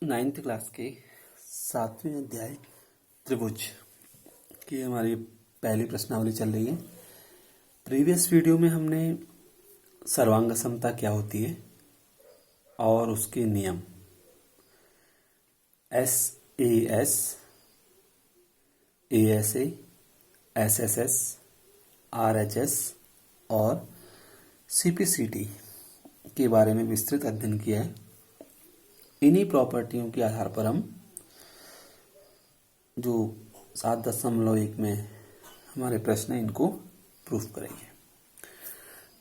Ninth class के 7वें अध्याय त्रिभुज की हमारी पहली प्रश्नावली चल रही है। प्रीवियस वीडियो में हमने सर्वांग समता क्या होती है और उसके नियम SAS, ASA, SSS, RHS और CPCT के बारे में विस्तृत अध्ययन किया है। इन्हीं प्रॉपर्टियों के आधार पर हम जो 7.1 में हमारे प्रश्न है इनको प्रूफ करेंगे।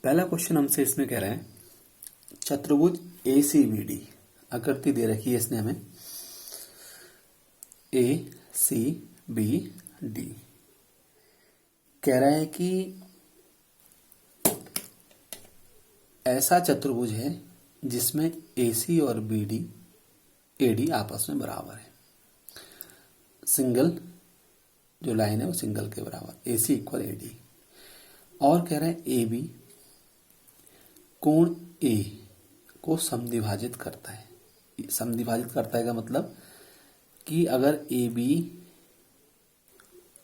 पहला क्वेश्चन हमसे इसमें कह रहे हैं चतुर्भुज ACBD आकृति दे रखी है इसने हमें ACBD कह रहा है कि ऐसा चतुर्भुज है जिसमें AC और AD आपस में बराबर है। सिंगल जो लाइन है वो सिंगल के बराबर AC इक्वल AD। और कह रहे हैं AB कोण A को समद्विभाजित करता है। समद्विभाजित करता है का मतलब कि अगर AB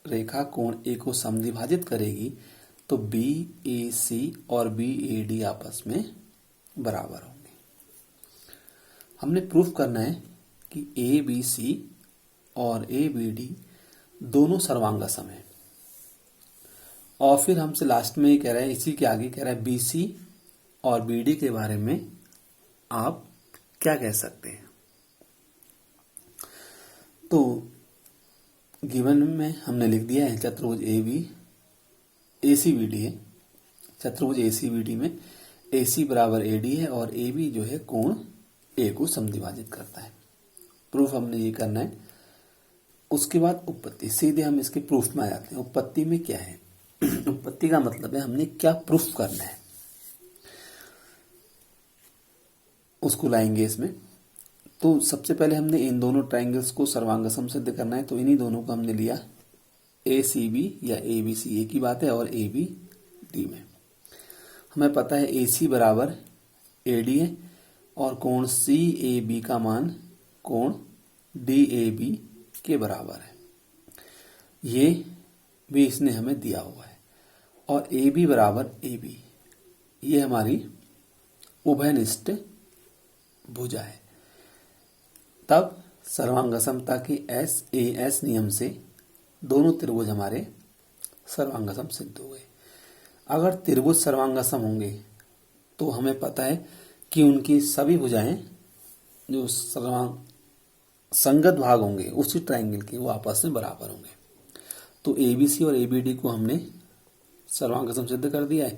रेखा कोण A को समद्विभाजित करेगी तो BAC और BAD आपस में बराबर होंगे। हमने प्रूफ करना है कि ABC और ABD दोनों सर्वांगसम है। और फिर हमसे लास्ट में कह रहा है, इसी के आगे कह रहा है BC और BD के बारे में आप क्या कह सकते हैं। तो गिवन में हमने लिख दिया है चतुर्भुज ACBD है। चतुर्भुज ACBD में AC बराबर AD है और AB जो है कोण A को समद्विभाजित करता है। प्रूफ हमने ये करना है। उसके बाद उत्पत्ति, सीधे हम इसके प्रूफ में आ जाते हैं। उत्पत्ति में क्या है उत्पत्ति का मतलब है हमने क्या प्रूफ करना है उसको लाएंगे इसमें। तो सबसे पहले हमने इन दोनों ट्राइंगल्स को सर्वांगसम सिद्ध करना है। तो इन्हीं दोनों को हमने लिया ACB या ABC, एक ही बात है, और ABD में हमें पता है AC बराबर AD है और कोण CAB का मान कोण DAB के बराबर है। ये भी इसने हमें दिया हुआ है। और AB बराबर AB, ये हमारी उभयनिष्ठ भुजा है। तब सर्वांगसमता के SAS नियम से दोनों त्रिभुज हमारे सर्वांगसम सिद्ध हो गए। अगर त्रिभुज सर्वांगसम होंगे तो हमें पता है कि उनकी सभी भुजाएं जो संगत भाग होंगे उसी ट्राइंगल के वो आपस में बराबर होंगे। तो ABC और ABD को हमने सर्वांगसम सिद्ध कर दिया है।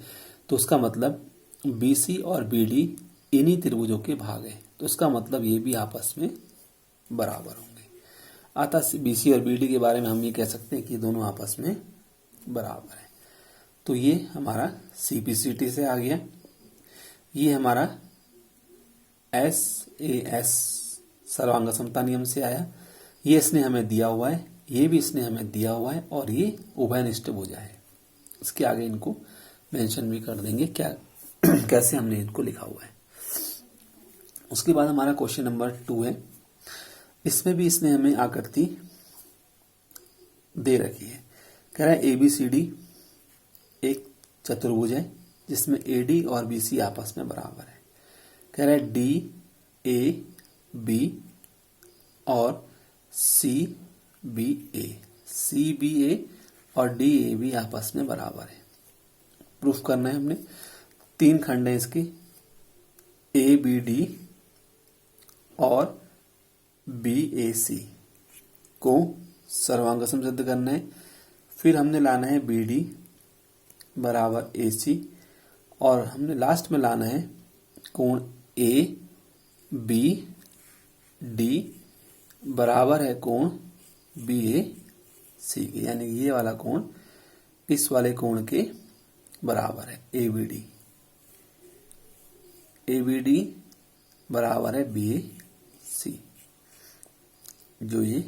तो उसका मतलब BC और BD इन्हीं त्रिभुजों के भाग है। तो इसका मतलब ये भी आपस में बराबर होंगे। अतः BC और BD के बारे में हम ये कह सकते हैं कि दोनों आपस में बराबर है। तो ये हमारा CPCT से आ गया। ये हमारा SAS सर्वांगसमता नियम से आया। ये इसने हमें दिया हुआ है, ये भी इसने हमें दिया हुआ है, और ये उभयनिष्ठ भुजा है। इसके आगे इनको मेंशन भी कर देंगे क्या कैसे हमने इनको लिखा हुआ है। उसके बाद हमारा क्वेश्चन नंबर 2 है। इसमें भी इसने हमें आकृति दे रखी है। कह रहा है ABCD एक चतुर्भुज है जिसमें AD और BC आपस में बराबर है। कह रहा है DAB और CBA और DAB आपस में बराबर है। प्रूफ करना है हमने। 3 खंड है इसके, ABD और BAC को सर्वांगसम सिद्ध करना है। फिर हमने लाना है BD बराबर AC और हमने लास्ट में लाना है कोण ABD बराबर है कोण BAC के, यानी ये वाला कोण इस वाले कोण के बराबर है। ABD बराबर है BAC, जो ये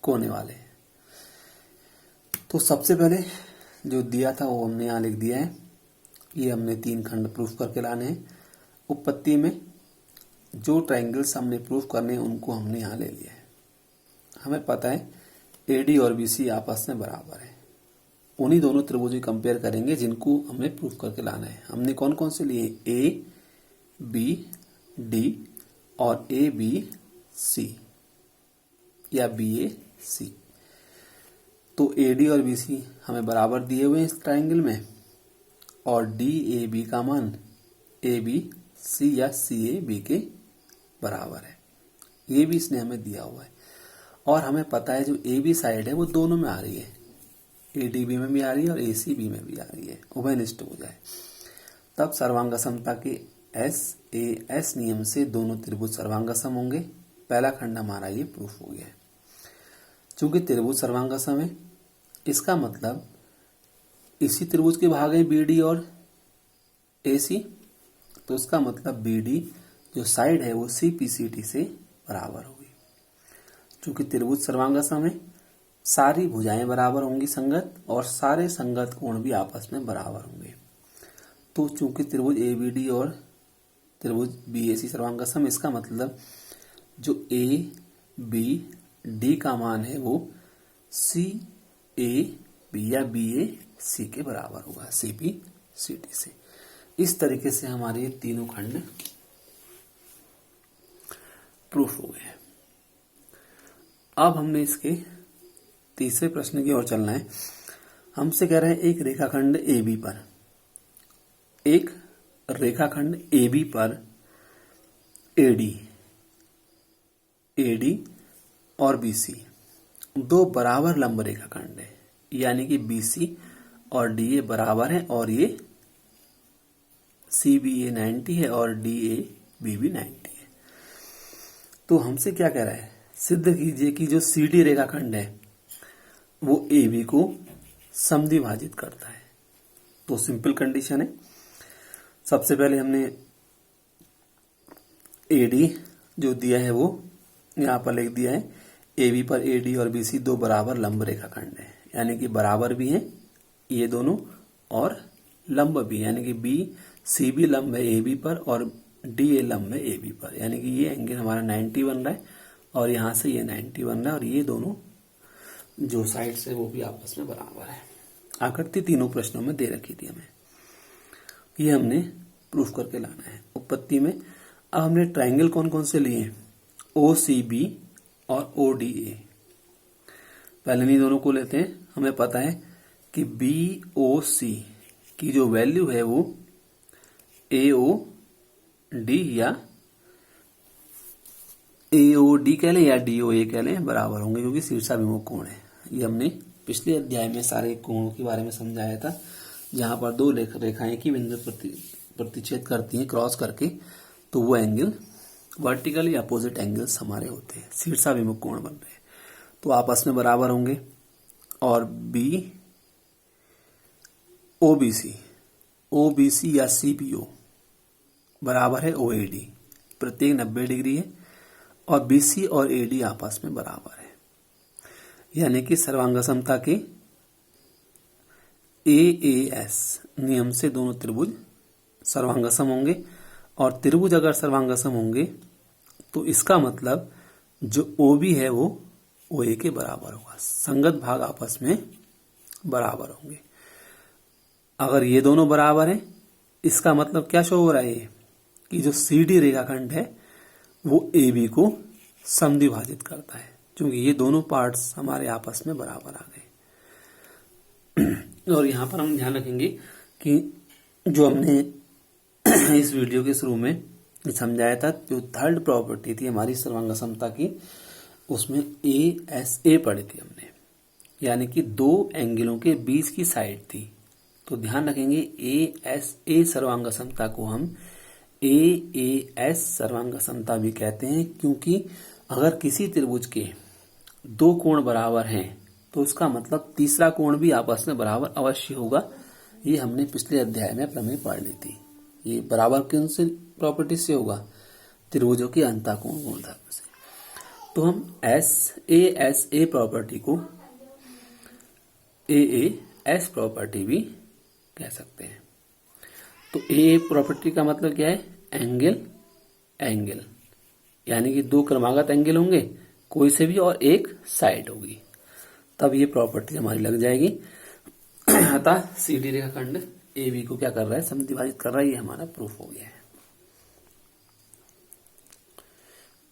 कोने वाले हैं। तो सबसे पहले जो दिया था वो हमने यहाँ लिख दिया है। ये हमने 3 खंड प्रूफ करके लाने हैं। उत्पत्ति में जो ट्राइंगल्स हमने प्रूफ करने हैं उनको हमने यहाँ ले लिया है। हमें पता है एडी और बीसी आपस में बराबर है। उन्हीं दोनों त्रिभुज की कंपेयर करेंगे जिनको हमें प्रूफ करके लाना है। हमने कौन कौन से लिए? ए बी डी और ए बी सी या बी ए सी। तो ए डी और बी सी हमें बराबर दिए हुए हैं इस ट्राइंगल में, और डी ए बी का मान ए बी सी या सी ए बी के बराबर है। ये भी इसने हमें दिया हुआ है। और हमें पता है जो ए बी साइड है वो दोनों में आ रही है, ए डी बी में भी आ रही है और ए सी बी में भी आ रही है, उभयनिष्ठ हो जाए तब सर्वांग समता के एस ए एस नियम से दोनों त्रिभुज सर्वांग सम होंगे। पहला खंड हमारा ये प्रूफ हो गया है। चूंकि त्रिभुज सर्वांग सम है, इसका मतलब इसी त्रिभुज के भाग हैं बी डी और ए सी, तो इसका मतलब बी डी जो साइड है वो सी पी सी टी से बराबर होगी। चूंकि त्रिभुज सर्वांग सम है, सारी भुजाएं बराबर होंगी संगत, और सारे संगत कोण भी आपस में बराबर होंगे। तो चूंकि त्रिभुज ए बी डी और त्रिभुज बी ए सी सर्वांग सम, इसका मतलब जो ए बी डी का मान है वो सी ए बी या बी ए सी के बराबर होगा, सी पी सी टी से। इस तरीके से हमारे ये तीनों खंड प्रूफ हो गए। अब हमने इसके तीसरे प्रश्न की ओर चलना है। हमसे कह रहे हैं एक रेखाखंड AB पर, एक रेखाखंड AB पर AD और BC दो बराबर लंब रेखाखंड है, यानी कि BC और DA बराबर है, और ये CBA 90 है और DAB भी 90 है। तो हमसे क्या कह रहा है? सिद्ध कीजिए कि जो CD रेखाखंड है वो AB को समद्विभाजित करता है। तो सिंपल कंडीशन है। सबसे पहले हमने AD जो दिया है वो यहां पर लिख दिया है। AB पर AD और BC दो बराबर लंब रेखाखंड है, यानी कि बराबर भी हैं ये दोनों और लंब भी, यानी कि BCB लंब है AB पर और DA लंब है AB पर, यानी कि ये एंगल हमारा 90 बन रहा है और यहां से ये 90 बन रहा है, और ये दोनों जो साइड से वो भी आपस में बराबर है। आकृति तीनों प्रश्नों में दे रखी थी हमें, ये हमने प्रूफ करके लाना है उत्पत्ति में। अब हमने ट्राइंगल कौन कौन से लिए? OCB और ODA। पहले नहीं दोनों को लेते हैं। हमें पता है कि BOC की जो वैल्यू है वो AOD या AOD कह लें या DOA कह लें बराबर होंगे, क्योंकि शीर्षाभिमुख कोण है। ये हमने पिछले अध्याय में सारे कोणों के बारे में समझाया था, जहां पर दो रेखाएं की बिंदु प्रतिच्छेद करती हैं क्रॉस करके, तो वो एंगल वर्टिकली अपोजिट एंगल्स हमारे होते हैं, शीर्षाभिमुख कोण बन रहे हैं, तो आपस में बराबर होंगे। और OBC या CBO बराबर है OAD, प्रत्येक 90 डिग्री है, और BC और AD आपस में बराबर है, यानी कि सर्वांग समता के AAS नियम से दोनों त्रिभुज सर्वांग सम होंगे। और त्रिभुज अगर सर्वांग सम होंगे तो इसका मतलब जो OB है वो OA के बराबर होगा, संगत भाग आपस में बराबर होंगे। अगर ये दोनों बराबर हैं, इसका मतलब क्या शो हो रहा है कि जो CD रेखाखंड है वो AB को समद्विभाजित करता है, क्योंकि ये दोनों पार्ट्स हमारे आपस में बराबर आ गए। और यहां पर हम ध्यान रखेंगे कि जो हमने इस वीडियो के शुरू में समझाया था, जो थर्ड प्रॉपर्टी थी हमारी सर्वांग समता की, उसमें ASA पढ़ी थी हमने, यानी कि दो एंगलों के बीच की साइड थी। तो ध्यान रखेंगे ASA सर्वांग समता को हम AAS सर्वांग समता भी कहते हैं, क्योंकि अगर किसी त्रिभुज के दो कोण बराबर हैं तो उसका मतलब तीसरा कोण भी आपस में बराबर अवश्य होगा। ये हमने पिछले अध्याय में प्रमेय पढ़ ली थी। ये बराबर किन से प्रॉपर्टी से होगा? त्रिभुजों के अंतःकोण गुणधर्म से। तो हम ASA प्रॉपर्टी को AAS प्रॉपर्टी भी कह सकते हैं। तो AA प्रॉपर्टी का मतलब क्या है? एंगल यानी कि दो क्रमागत एंगल होंगे कोई से भी और एक साइड होगी, तब ये प्रॉपर्टी हमारी लग जाएगी। अतः सीधी रेखाखंड AB को क्या कर रहा है, समद्विभाजित कर रहा है, ये हमारा प्रूफ हो गया है।